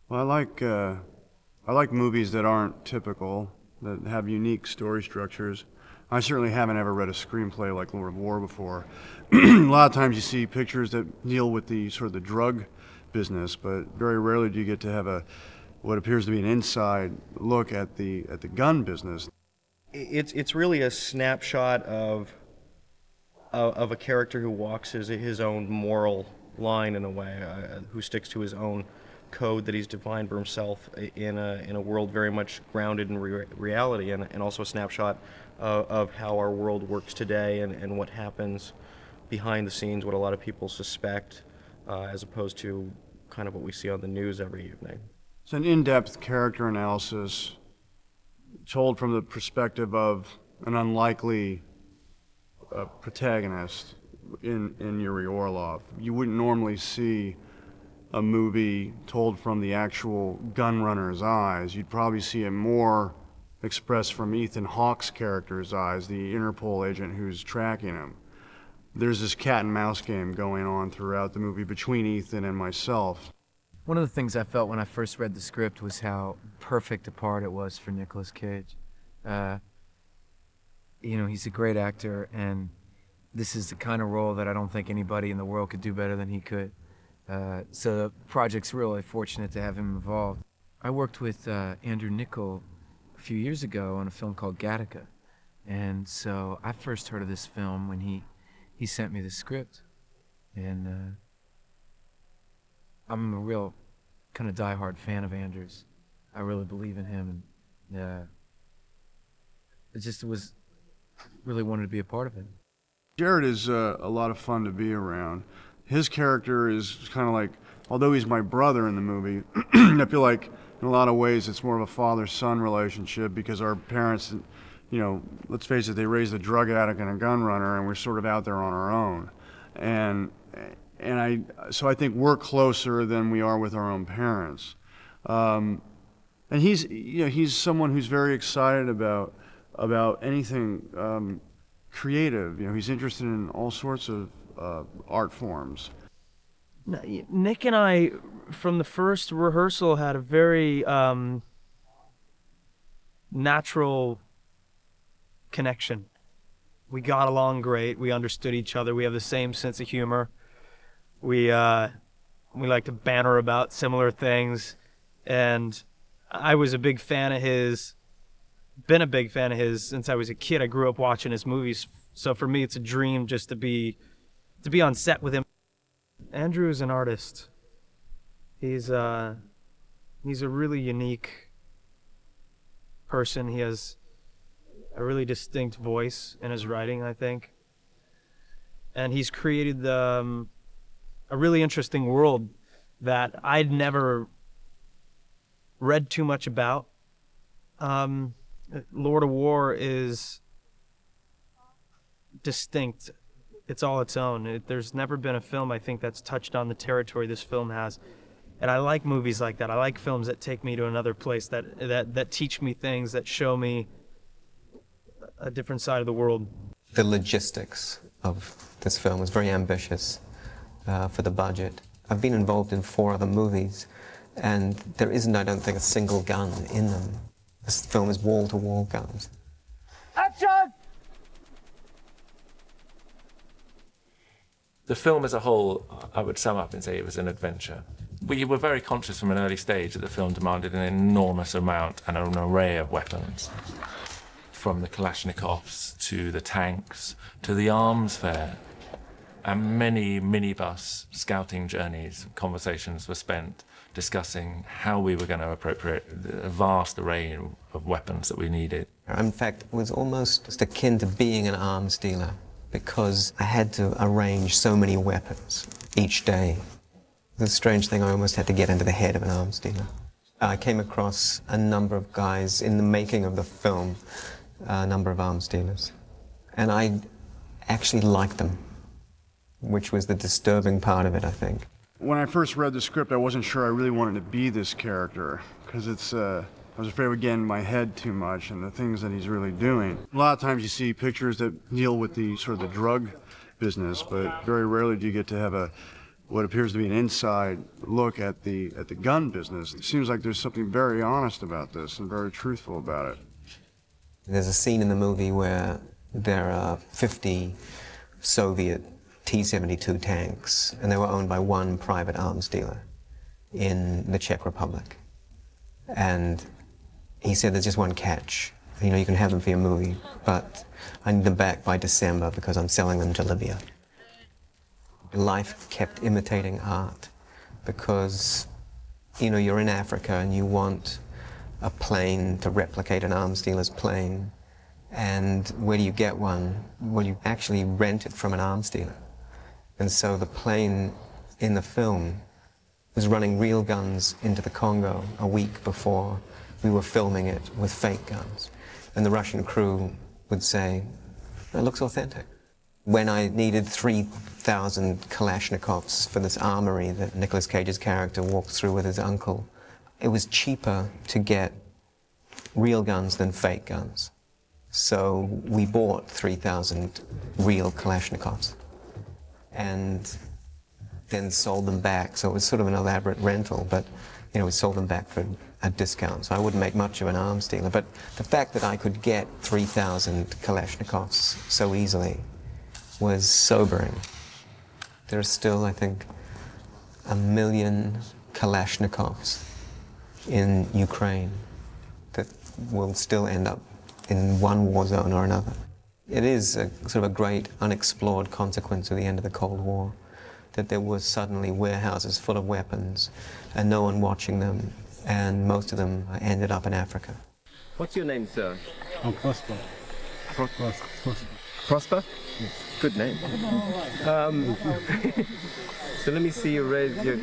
Well, I like movies that aren't typical, that have unique story structures. I certainly haven't ever read a screenplay like Lord of War before. A lot of times you see pictures that deal with the sort of the drug business, but very rarely do you get to have a what appears to be an inside look at the gun business. It's really a snapshot of a character who walks his own moral line in a way, who sticks to his own code that he's defined for himself in a world very much grounded in reality, and also a snapshot of how our world works today and what happens behind the scenes, what a lot of people suspect, as opposed to kind of what we see on the news every evening. It's an in-depth character analysis told from the perspective of an unlikely protagonist in Yuri Orlov. You wouldn't normally see a movie told from the actual gun runner's eyes. You'd probably see it more expressed from Ethan Hawke's character's eyes, the Interpol agent who's tracking him. There's this cat and mouse game going on throughout the movie between Ethan and myself. One of the things I felt when I first read the script was how perfect a part it was for Nicolas Cage. He's a great actor, and this is the kind of role that I don't think anybody in the world could do better than he could. So the project's really fortunate to have him involved. I worked with Andrew Niccol a few years ago on a film called Gattaca, and so I first heard of this film when he sent me the script, and I'm a real kind of diehard fan of Andrew's. I really believe in him, and it just was really wanted to be a part of it. Jared is a lot of fun to be around. His character is kind of like, although he's my brother in the movie, I feel like in a lot of ways it's more of a father-son relationship because our parents, let's face it, they raised a drug addict and a gun runner, and we're sort of out there on our own. So I think we're closer than we are with our own parents. And he's someone who's very excited about anything creative. He's interested in all sorts of art forms. Nick and I, from the first rehearsal, had a very natural connection. We got along great. We understood each other. We have the same sense of humor. We like to banter about similar things, and I was a big fan of his. Been a big fan of his since I was a kid. I grew up watching his movies, so for me it's a dream just to be on set with him. Andrew is an artist. He's a really unique person. He has a really distinct voice in his writing, I think, and he's created a really interesting world that I'd never read too much about. Lord of War is distinct. It's all its own. There's never been a film, I think, that's touched on the territory this film has. And I like movies like that. I like films that take me to another place, that teach me things, that show me a different side of the world. The logistics of this film was very ambitious for the budget. I've been involved in 4 other movies, and there isn't, I don't think, a single gun in them. This film is wall-to-wall guns. Action! The film as a whole, I would sum up and say it was an adventure. We were very conscious from an early stage that the film demanded an enormous amount and an array of weapons. From the Kalashnikovs to the tanks to the arms fair. And many minibus scouting journeys, conversations were spent discussing how we were going to appropriate the vast array of weapons that we needed. In fact, it was almost akin to being an arms dealer because I had to arrange so many weapons each day. The strange thing, I almost had to get into the head of an arms dealer. I came across a number of guys in the making of the film, a number of arms dealers, and I actually liked them, which was the disturbing part of it, I think. When I first read the script, I wasn't sure I really wanted to be this character, because I was afraid of getting in my head too much and the things that he's really doing. A lot of times you see pictures that deal with the sort of the drug business, but very rarely do you get to have a what appears to be an inside look at the gun business. It seems like there's something very honest about this and very truthful about it. There's a scene in the movie where there are 50 Soviet T-72 tanks, and they were owned by one private arms dealer in the Czech Republic. And he said, there's just one catch. You know, you can have them for your movie, but I need them back by December because I'm selling them to Libya. Life kept imitating art because, you know, you're in Africa and you want a plane to replicate an arms dealer's plane. And where do you get one? Well, you actually rent it from an arms dealer. And so the plane in the film was running real guns into the Congo a week before we were filming it with fake guns. And the Russian crew would say, it looks authentic. When I needed 3,000 Kalashnikovs for this armory that Nicolas Cage's character walked through with his uncle, it was cheaper to get real guns than fake guns. So we bought 3,000 real Kalashnikovs and then sold them back. So it was sort of an elaborate rental, but you know, we sold them back for a discount. So I wouldn't make much of an arms dealer. But the fact that I could get 3,000 Kalashnikovs so easily was sobering. There are still, I think, 1 million Kalashnikovs in Ukraine that will still end up in one war zone or another. It is a sort of a great unexplored consequence of the end of the Cold War, that there was suddenly warehouses full of weapons and no one watching them, and most of them ended up in Africa. What's your name, sir? I'm Prosper. Prosper? Yes. Good name. So let me see you raise your...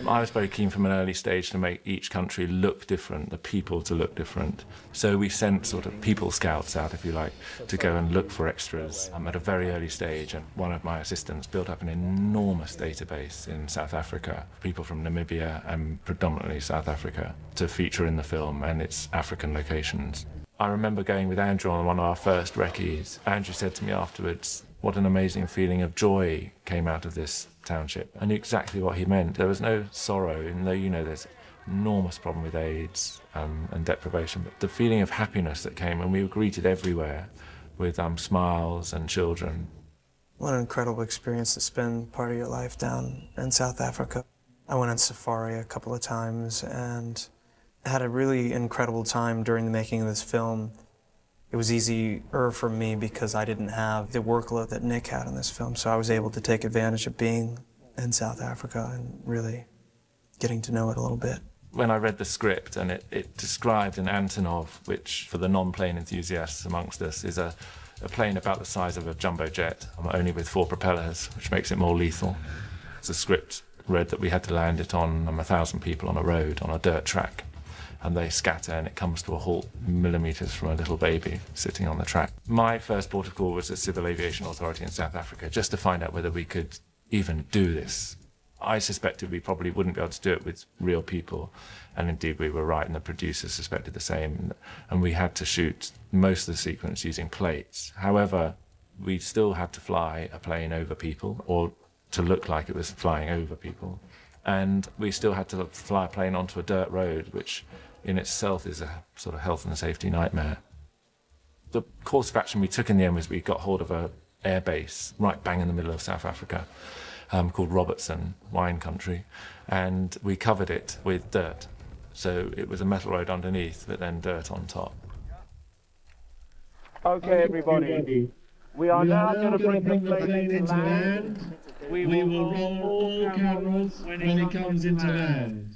I was very keen from an early stage to make each country look different, the people to look different. So we sent sort of people scouts out, if you like, to go and look for extras at a very early stage. And one of my assistants built up an enormous database in South Africa, people from Namibia and predominantly South Africa, to feature in the film and its African locations. I remember going with Andrew on one of our first recce's. Andrew said to me afterwards, what an amazing feeling of joy came out of this township. I knew exactly what he meant. There was no sorrow, even though, you know, there's an enormous problem with AIDS and deprivation. But the feeling of happiness that came, and we were greeted everywhere with smiles and children. What an incredible experience to spend part of your life down in South Africa. I went on safari a couple of times and had a really incredible time during the making of this film. It was easier for me because I didn't have the workload that Nick had in this film, so I was able to take advantage of being in South Africa and really getting to know it a little bit. When I read the script, and it described an Antonov, which for the non-plane enthusiasts amongst us is a plane about the size of a jumbo jet, only with 4 propellers, which makes it more lethal. The script read that we had to land it on 1,000 people on a road, on a dirt track. And they scatter and it comes to a halt millimetres from a little baby sitting on the track. My first port of call was the Civil Aviation Authority in South Africa, just to find out whether we could even do this. I suspected we probably wouldn't be able to do it with real people, and indeed we were right, and the producers suspected the same, and we had to shoot most of the sequence using plates. However, we still had to fly a plane over people, or to look like it was flying over people, and we still had to fly a plane onto a dirt road, which in itself is a sort of health and safety nightmare. The course of action we took in the end was we got hold of an air base right bang in the middle of South Africa called Robertson, wine country, and we covered it with dirt. So it was a metal road underneath, but then dirt on top. Okay, everybody. We are now going to bring the plane into land. We will roll all cameras when it comes into land.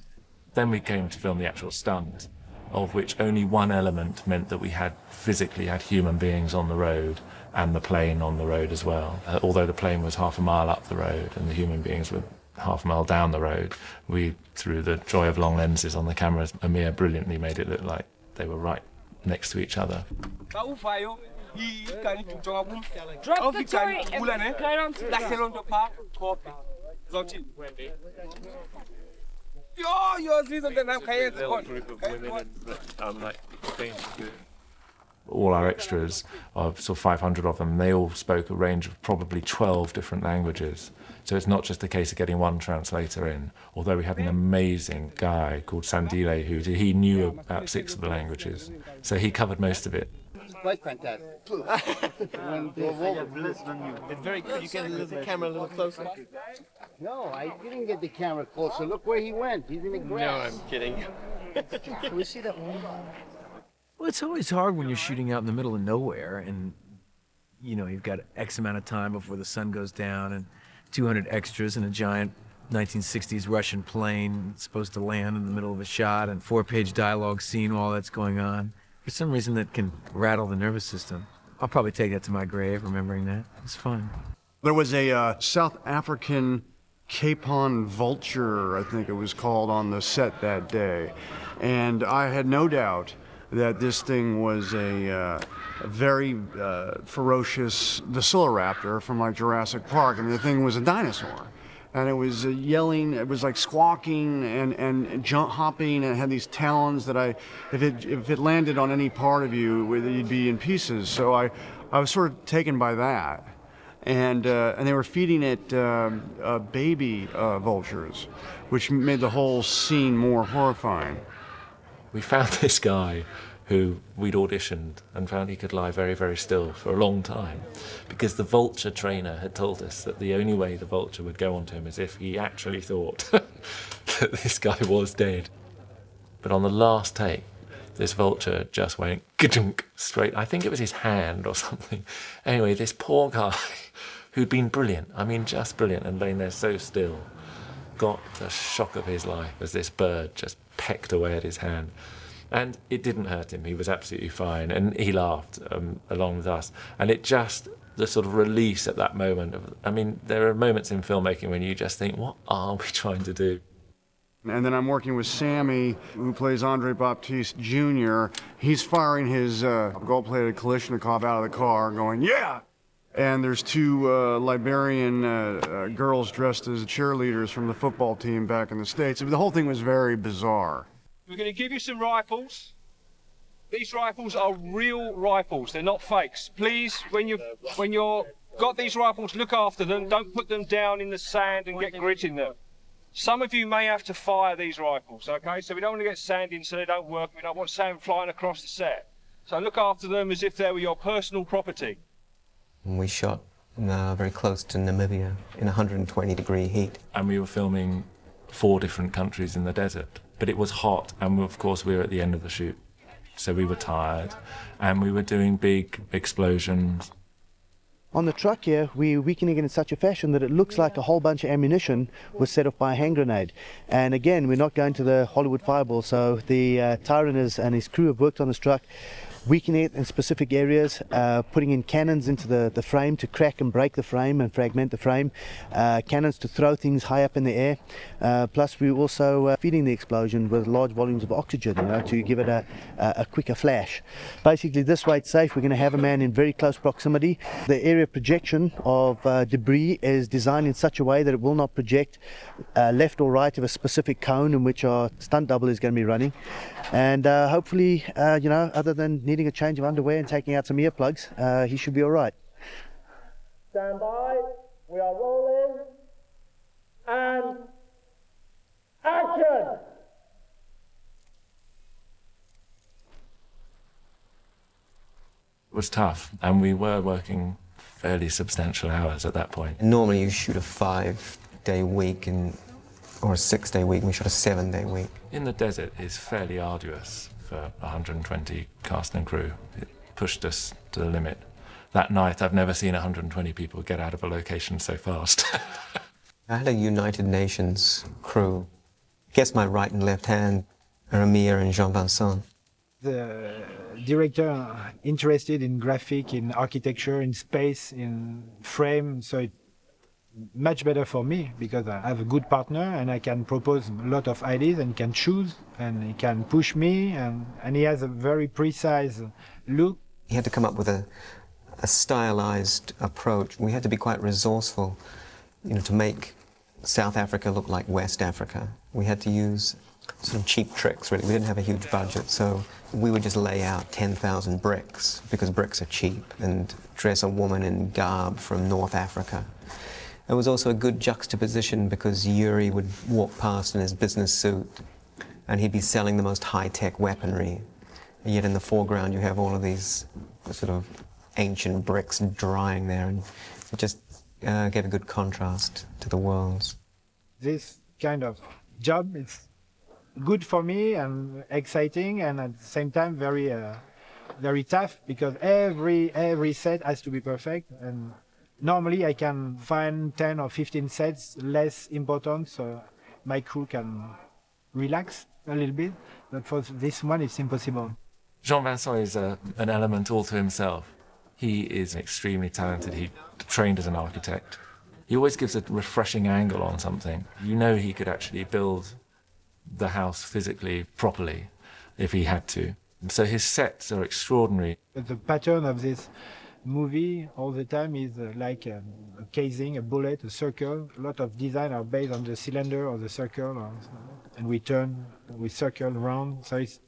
Then we came to film the actual stunt, of which only one element meant that we physically had human beings on the road and the plane on the road as well. Although the plane was half a mile up the road and the human beings were half a mile down the road, we, through the joy of long lenses on the cameras, Amir brilliantly made it look like they were right next to each other. Drop the turret and cut on to all our extras, sort of 500 of them, they all spoke a range of probably 12 different languages. So it's not just a case of getting one translator in, although we had an amazing guy called Sandile he knew about 6 of the languages. So he covered most of it. Quite fantastic. It's very good. You can move the camera a little closer. No, I didn't get the camera closer. Look where he went. He's in the grass. No, I'm kidding. Can we see that one? Well, it's always hard when you're shooting out in the middle of nowhere and, you know, you've got X amount of time before the sun goes down and 200 extras and a giant 1960s Russian plane supposed to land in the middle of a shot and 4-page dialogue scene while that's going on. For some reason that can rattle the nervous system. I'll probably take that to my grave, remembering that. It's fun. There was a South African capon vulture, I think it was called, on the set that day. And I had no doubt that this thing was a very ferocious Velociraptor from like Jurassic Park. I mean, the thing was a dinosaur. And it was yelling, it was like squawking and jump hopping, and it had these talons that if it landed on any part of you, you'd be in pieces. So I was sort of taken by that. And they were feeding it baby vultures, which made the whole scene more horrifying. We found this guy who we'd auditioned and found he could lie very, very still for a long time because the vulture trainer had told us that the only way the vulture would go onto him is if he actually thought that this guy was dead. But on the last take, this vulture just went ka-chunk straight. I think it was his hand or something. Anyway, this poor guy who'd been brilliant, I mean just brilliant, and lain there so still, got the shock of his life as this bird just pecked away at his hand. And it didn't hurt him, he was absolutely fine, and he laughed along with us. And it just, the sort of release at that moment, I mean, there are moments in filmmaking when you just think, what are we trying to do? And then I'm working with Sammy, who plays Andre Baptiste Jr. He's firing his gold-plated Kalashnikov out of the car, going, yeah! And there's 2 Liberian girls dressed as cheerleaders from the football team back in the States. The whole thing was very bizarre. We're going to give you some rifles. These rifles are real rifles. They're not fakes. Please, when you're got these rifles, look after them. Don't put them down in the sand and get grit in them. Some of you may have to fire these rifles, okay? So we don't want to get sand in so they don't work. We don't want sand flying across the set. So look after them as if they were your personal property. We shot very close to Namibia in 120-degree heat. And we were filming 4 different countries in the desert. But it was hot, and of course we were at the end of the shoot. So we were tired, and we were doing big explosions. On the truck here, we're weakening it in such a fashion that it looks like a whole bunch of ammunition was set off by a hand grenade. And again, we're not going to the Hollywood fireball, so the Tyran and his crew have worked on this truck, weakening it in specific areas, putting in cannons into the frame to crack and break the frame and fragment the frame, cannons to throw things high up in the air, plus we're also feeding the explosion with large volumes of oxygen, to give it a quicker flash. Basically, this way it's safe. We're going to have a man in very close proximity. The area of projection of debris is designed in such a way that it will not project left or right of a specific cone in which our stunt double is going to be running. And hopefully, other than needing a change of underwear and taking out some earplugs, he should be all right. Stand by. We are rolling. And action! It was tough, and we were working fairly substantial hours at that point. Normally you shoot a 5-day week or a 6-day week, and we shot a 7-day week. In the desert is fairly arduous for 120 cast and crew. It pushed us to the limit. That night, I've never seen 120 people get out of a location so fast. I had a United Nations crew. I guess my right and left hand are Amir and Jean-Vincent. The director interested in graphic, in architecture, in space, in frame, so it's much better for me because I have a good partner and I can propose a lot of ideas and can choose and he can push me and he has a very precise look. He had to come up with a stylized approach. We had to be quite resourceful, to make South Africa look like West Africa. We had to use sort of cheap tricks, really. We didn't have a huge budget, so we would just lay out 10,000 bricks, because bricks are cheap, and dress a woman in garb from North Africa. It was also a good juxtaposition because Yuri would walk past in his business suit and he'd be selling the most high-tech weaponry. And yet in the foreground you have all of these sort of ancient bricks drying there, and it just gave a good contrast to the worlds. This kind of job is good for me and exciting, and at the same time very tough, because every set has to be perfect, and normally I can find 10 or 15 sets less important, so my crew can relax a little bit, but for this one it's impossible. Jean Vincent is an element all to himself. He is extremely talented. He trained as an architect. He always gives a refreshing angle on something. You know he could actually build the house physically properly if he had to. So his sets are extraordinary. The pattern of this movie all the time is like a casing, a bullet, a circle. A lot of design are based on the cylinder or the circle, and we circle around. So it's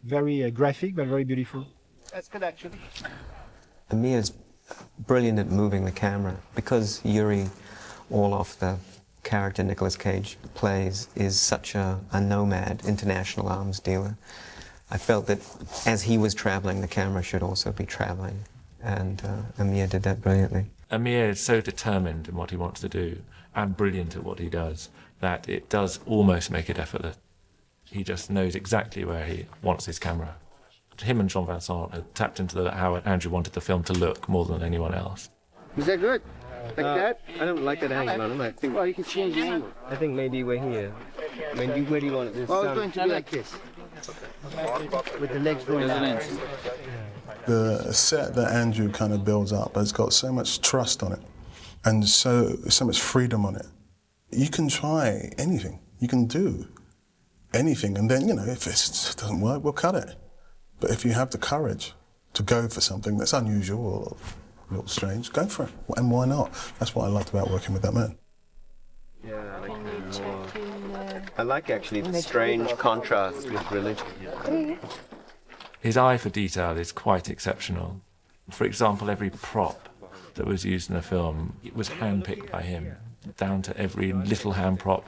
very graphic but very beautiful. That's good, actually. Amir's brilliant at moving the camera. Because Yuri Orlov, the character Nicolas Cage plays, is such a nomad, international arms dealer, I felt that as he was traveling, the camera should also be traveling. And Amir did that brilliantly. Amir is so determined in what he wants to do and brilliant at what he does that it does almost make it effortless. He just knows exactly where he wants his camera. Him and Jean Vincent had tapped into how Andrew wanted the film to look more than anyone else. Is that good? Like that? I don't like that angle on him. I think. Well, you can change the angle. I think maybe we're here. Where do you want it? Well, it's going to be like this. With the legs going down. The set that Andrew kind of builds up has got so much trust on it and so much freedom on it. You can try anything. You can do anything, and then, if it doesn't work, we'll cut it. But if you have the courage to go for something that's unusual or a little strange, go for it. And why not? That's what I liked about working with that man. Yeah, I like it more. I like actually the strange contrast with religion. His eye for detail is quite exceptional. For example, every prop that was used in the film, it was handpicked by him, down to every little hand prop,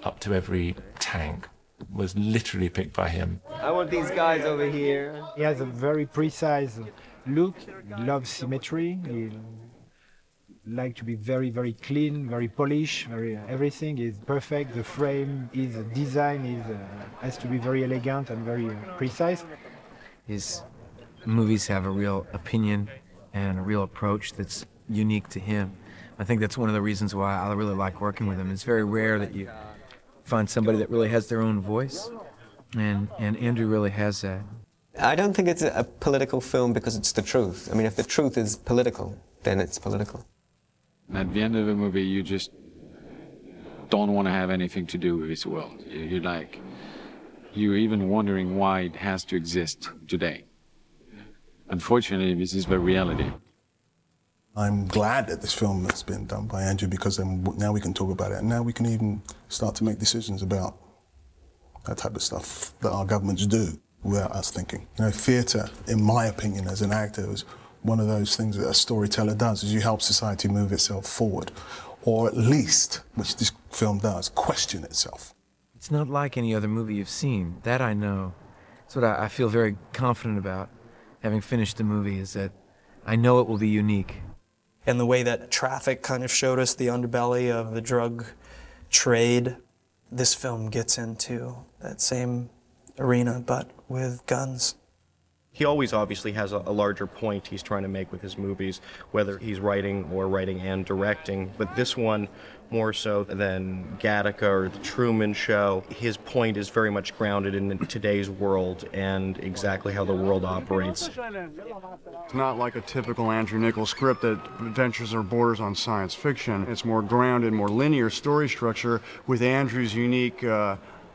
up to every tank, was literally picked by him. I want these guys over here. He has a very precise look. He loves symmetry. He likes to be very, very clean, very polished. Everything is perfect. The frame, his design has to be very elegant and very precise. His movies have a real opinion and a real approach that's unique to him. I think that's one of the reasons why I really like working with him. It's very rare that you find somebody that really has their own voice, and Andrew really has that. I don't think it's a political film because it's the truth. I mean, if the truth is political, then it's political. At the end of the movie, you just don't want to have anything to do with this world. You're even wondering why it has to exist today. Unfortunately, this is the reality. I'm glad that this film has been done by Andrew, because now we can talk about it, and now we can even start to make decisions about that type of stuff that our governments do without us thinking. Theatre, in my opinion, as an actor, is one of those things that a storyteller does, is you help society move itself forward, or at least, which this film does, question itself. It's not like any other movie you've seen. That I know. That's what I feel very confident about, having finished the movie, is that I know it will be unique. And the way that Traffic kind of showed us the underbelly of the drug trade, this film gets into that same arena, but with guns. He always obviously has a larger point he's trying to make with his movies, whether he's writing and directing. But this one, more so than Gattaca or The Truman Show, his point is very much grounded in today's world and exactly how the world operates. It's not like a typical Andrew Niccol script that ventures or borders on science fiction. It's more grounded, more linear story structure with Andrew's unique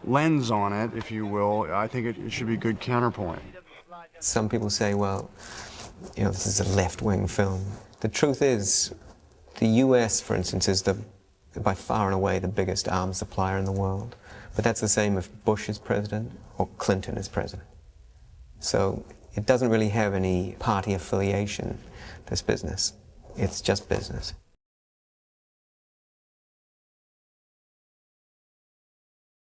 lens on it, if you will. I think it should be a good counterpoint. Some people say, well, this is a left-wing film. The truth is, the US, for instance, is by far and away the biggest arms supplier in the world. But that's the same if Bush is president or Clinton is president. So it doesn't really have any party affiliation, this business. It's just business.